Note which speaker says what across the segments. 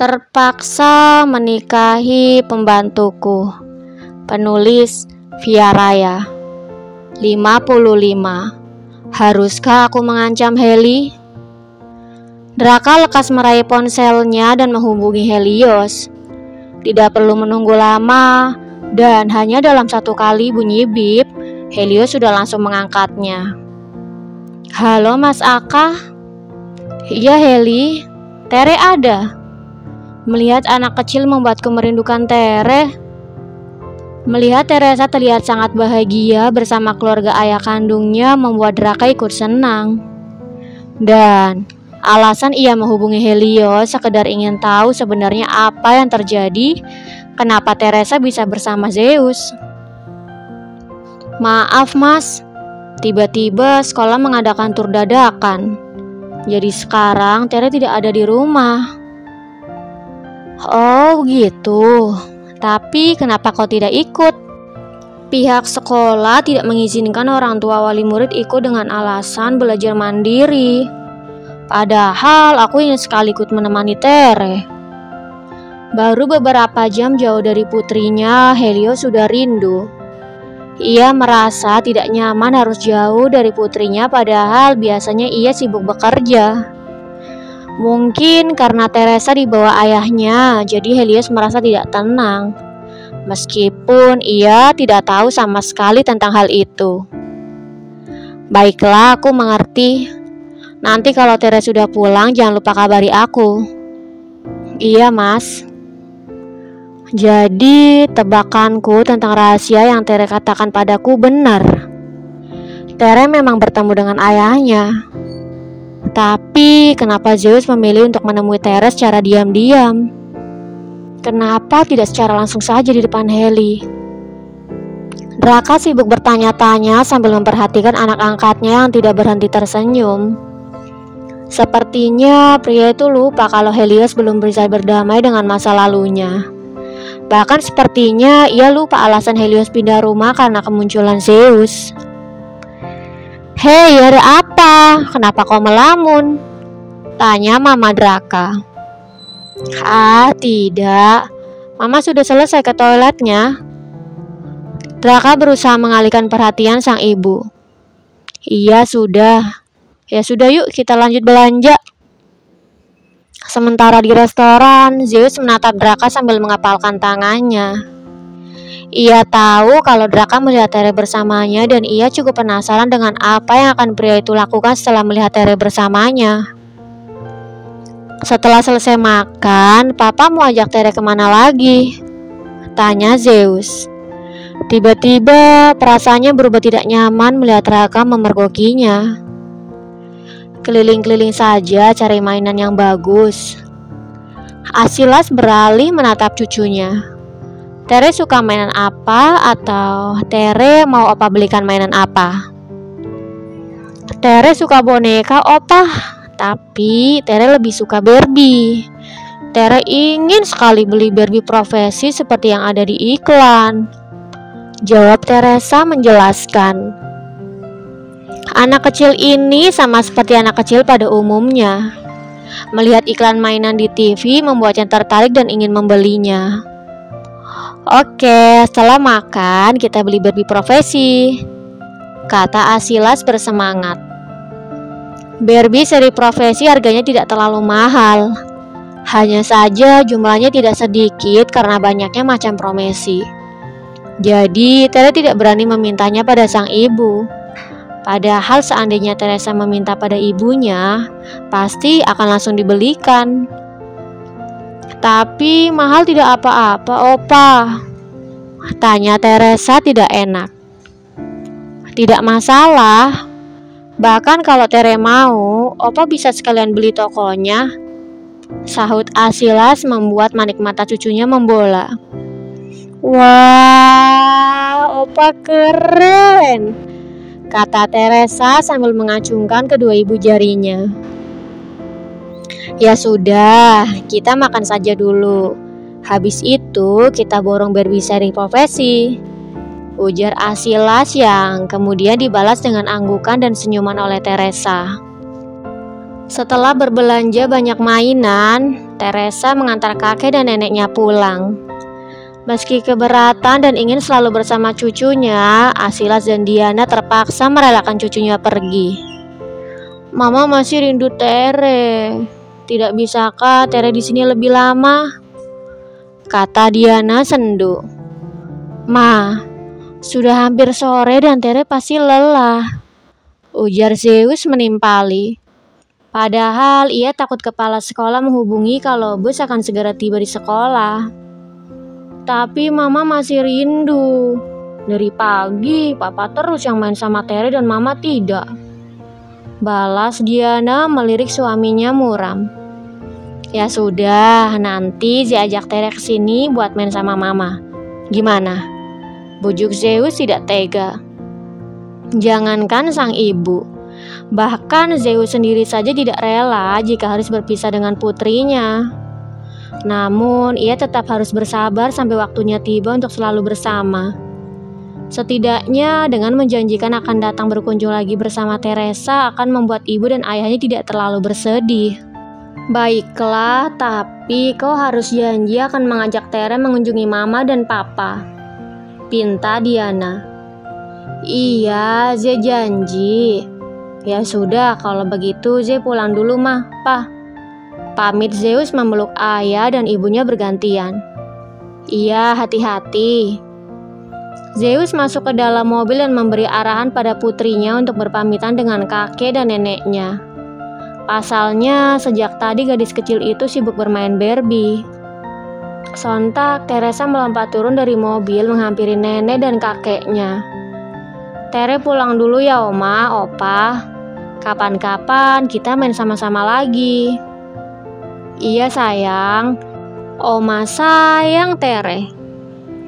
Speaker 1: Terpaksa menikahi pembantuku. Penulis Via Raya. 55. Haruskah aku mengancam Heli? Draka lekas meraih ponselnya dan menghubungi Helios. Tidak perlu menunggu lama, dan hanya dalam satu kali bunyi bip, Helios sudah langsung mengangkatnya. Halo Mas Aka. Iya Heli, Tere ada. Melihat anak kecil membuatku merindukan Tere. Melihat Teresa terlihat sangat bahagia bersama keluarga ayah kandungnya membuat Draka ikut senang. Dan alasan ia menghubungi Helios sekedar ingin tahu sebenarnya apa yang terjadi, kenapa Teresa bisa bersama Zeus. Maaf Mas, tiba-tiba sekolah mengadakan tur dadakan. Jadi sekarang Tere tidak ada di rumah. Oh gitu. Tapi kenapa kau tidak ikut? Pihak sekolah tidak mengizinkan orang tua wali murid ikut dengan alasan belajar mandiri. Padahal aku ingin sekali ikut menemani Tere. Baru beberapa jam jauh dari putrinya, Helios sudah rindu. Ia merasa tidak nyaman harus jauh dari putrinya, padahal biasanya ia sibuk bekerja. Mungkin karena Teresa dibawa ayahnya, jadi Helios merasa tidak tenang. Meskipun ia tidak tahu sama sekali tentang hal itu. Baiklah, aku mengerti. Nanti kalau Teresa sudah pulang, jangan lupa kabari aku. Iya, Mas. Jadi, tebakanku tentang rahasia yang Tere katakan padaku benar. Tere memang bertemu dengan ayahnya. Tapi, kenapa Zeus memilih untuk menemui Tere secara diam-diam? Kenapa tidak secara langsung saja di depan Heli? Draka sibuk bertanya-tanya sambil memperhatikan anak angkatnya yang tidak berhenti tersenyum. Sepertinya pria itu lupa kalau Helios belum bisa berdamai dengan masa lalunya. Bahkan sepertinya ia lupa alasan Helios pindah rumah karena kemunculan Zeus. Hei, ada apa? Kenapa kau melamun? Tanya Mama Draka. Ah, tidak. Mama sudah selesai ke toiletnya. Draka berusaha mengalihkan perhatian sang ibu. Iya, sudah. Ya sudah, yuk kita lanjut belanja. Sementara di restoran, Zeus menatap Draka sambil mengepalkan tangannya. Ia tahu kalau Draka melihat Tere bersamanya dan ia cukup penasaran dengan apa yang akan pria itu lakukan setelah melihat Tere bersamanya. Setelah selesai makan, Papa mau ajak Tere kemana lagi? Tanya Zeus. Tiba-tiba perasaannya berubah tidak nyaman melihat Draka memergokinya. Keliling-keliling saja cari mainan yang bagus. Asilas beralih menatap cucunya. Tere suka mainan apa, atau Tere mau Opa belikan mainan apa? Tere suka boneka Opa, tapi Tere lebih suka Barbie. Tere ingin sekali beli Barbie profesi seperti yang ada di iklan. Jawab Teresa menjelaskan. Anak kecil ini sama seperti anak kecil pada umumnya. Melihat iklan mainan di TV membuatnya tertarik dan ingin membelinya. Oke, setelah makan kita beli Barbie profesi, kata Asilas bersemangat. Barbie seri profesi harganya tidak terlalu mahal. Hanya saja jumlahnya tidak sedikit karena banyaknya macam profesi. Jadi Tere tidak berani memintanya pada sang ibu. Padahal seandainya Teresa meminta pada ibunya, pasti akan langsung dibelikan. Tapi mahal tidak apa-apa, Opa. Tanya Teresa tidak enak. Tidak masalah. Bahkan kalau Tere mau, Opa bisa sekalian beli tokonya. Sahut Asilas membuat manik mata cucunya membola. Wah, Opa keren, kata Teresa sambil mengacungkan kedua ibu jarinya. Ya sudah, kita makan saja dulu. Habis itu kita borong Barbie seri profesi, ujar Asilas yang kemudian dibalas dengan anggukan dan senyuman oleh Teresa. Setelah berbelanja banyak mainan, Teresa mengantar kakek dan neneknya pulang. Meski keberatan dan ingin selalu bersama cucunya, Asilas dan Diana terpaksa merelakan cucunya pergi. Mama masih rindu Tere. Tidak bisakah Tere di sini lebih lama? Kata Diana sendu. Ma, sudah hampir sore dan Tere pasti lelah, ujar Zeus menimpali. Padahal ia takut kepala sekolah menghubungi kalau bus akan segera tiba di sekolah. Tapi mama masih rindu. Dari pagi papa terus yang main sama Tere dan mama tidak, balas Diana melirik suaminya muram. Ya sudah, nanti Ze ajak Tere ke sini buat main sama mama. Gimana? Bujuk Zeus tidak tega. Jangankan sang ibu, bahkan Zeus sendiri saja tidak rela jika harus berpisah dengan putrinya. Namun, ia tetap harus bersabar sampai waktunya tiba untuk selalu bersama. Setidaknya, dengan menjanjikan akan datang berkunjung lagi bersama Teresa akan membuat ibu dan ayahnya tidak terlalu bersedih. Baiklah, tapi kau harus janji akan mengajak Tere mengunjungi mama dan papa, pinta Diana. Iya, Ze janji. Ya sudah, kalau begitu Ze pulang dulu mah, Pa. Pamit Zeus memeluk ayah dan ibunya bergantian. Iya, hati-hati. Zeus masuk ke dalam mobil dan memberi arahan pada putrinya untuk berpamitan dengan kakek dan neneknya. Pasalnya, sejak tadi gadis kecil itu sibuk bermain Barbie. Sontak, Teresa melompat turun dari mobil menghampiri nenek dan kakeknya. Tere pulang dulu ya Oma, Opa. Kapan-kapan kita main sama-sama lagi. Iya sayang, Oma sayang Tere.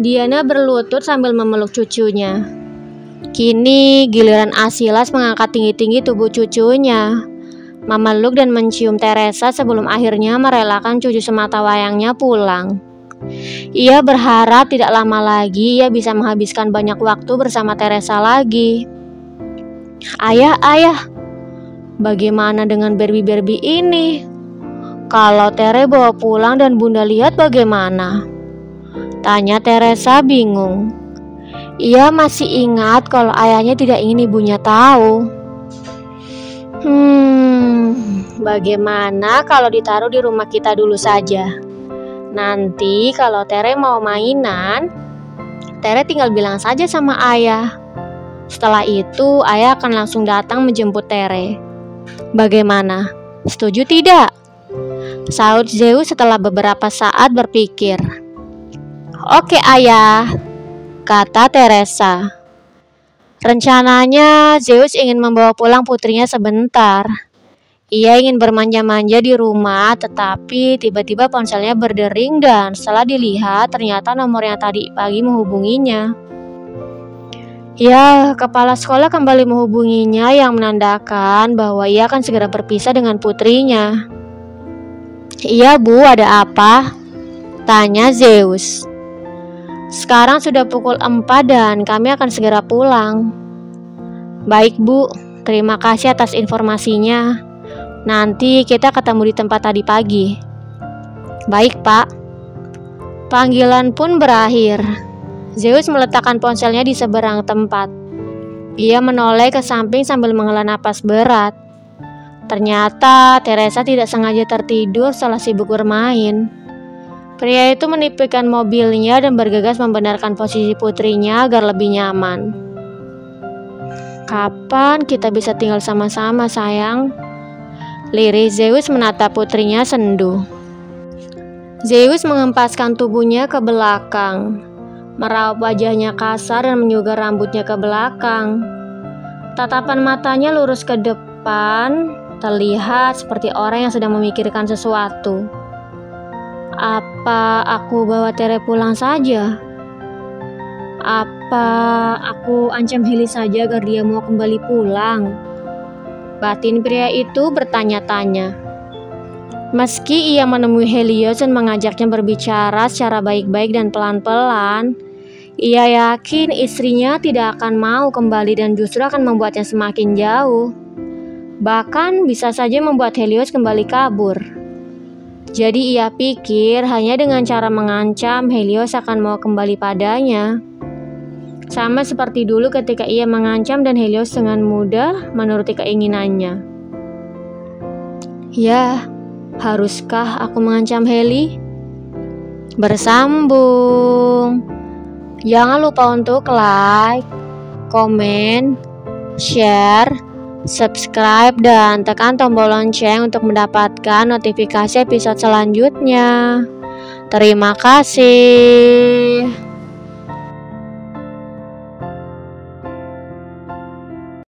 Speaker 1: Diana berlutut sambil memeluk cucunya. Kini giliran Asilas mengangkat tinggi-tinggi tubuh cucunya, memeluk dan mencium Teresa sebelum akhirnya merelakan cucu semata wayangnya pulang. Ia berharap tidak lama lagi ia bisa menghabiskan banyak waktu bersama Teresa lagi. Ayah, bagaimana dengan Barbie-Barbie ini? Kalau Tere bawa pulang dan bunda lihat bagaimana? Tanya Teresa bingung. Ia masih ingat kalau ayahnya tidak ingin ibunya tahu. Bagaimana kalau ditaruh di rumah kita dulu saja? Nanti kalau Tere mau mainan, Tere tinggal bilang saja sama ayah. Setelah itu ayah akan langsung datang menjemput Tere. Bagaimana? Setuju tidak? Saud Zeus setelah beberapa saat berpikir. Oke ayah, kata Teresa. Rencananya Zeus ingin membawa pulang putrinya sebentar. Ia ingin bermanja-manja di rumah, tetapi tiba-tiba ponselnya berdering dan setelah dilihat ternyata nomor yang tadi pagi menghubunginya. Ya, kepala sekolah kembali menghubunginya yang menandakan bahwa ia akan segera berpisah dengan putrinya. Iya Bu, ada apa? Tanya Zeus. Sekarang sudah pukul 4 dan kami akan segera pulang. Baik Bu, terima kasih atas informasinya. Nanti kita ketemu di tempat tadi pagi. Baik Pak. Panggilan pun berakhir. Zeus meletakkan ponselnya di seberang tempat. Ia menoleh ke samping sambil menghela napas berat. Ternyata Teresa tidak sengaja tertidur setelah sibuk bermain. Pria itu menitikan mobilnya dan bergegas membenarkan posisi putrinya agar lebih nyaman. Kapan kita bisa tinggal sama-sama sayang? Lirih Zeus menatap putrinya sendu. Zeus mengempaskan tubuhnya ke belakang, meraup wajahnya kasar dan menyugar rambutnya ke belakang. Tatapan matanya lurus ke depan, terlihat seperti orang yang sedang memikirkan sesuatu. Apa aku bawa Tere pulang saja? Apa aku ancam Heli saja agar dia mau kembali pulang? Batin pria itu bertanya-tanya. Meski ia menemui Helios dan mengajaknya berbicara secara baik-baik dan pelan-pelan, ia yakin istrinya tidak akan mau kembali dan justru akan membuatnya semakin jauh. Bahkan bisa saja membuat Helios kembali kabur. Jadi ia pikir hanya dengan cara mengancam Helios akan mau kembali padanya. Sama seperti dulu ketika ia mengancam dan Helios dengan mudah menuruti keinginannya. Ya, haruskah aku mengancam Heli? Bersambung. Jangan lupa untuk like, komen, share, subscribe, dan tekan tombol lonceng untuk mendapatkan notifikasi episode selanjutnya. Terima kasih.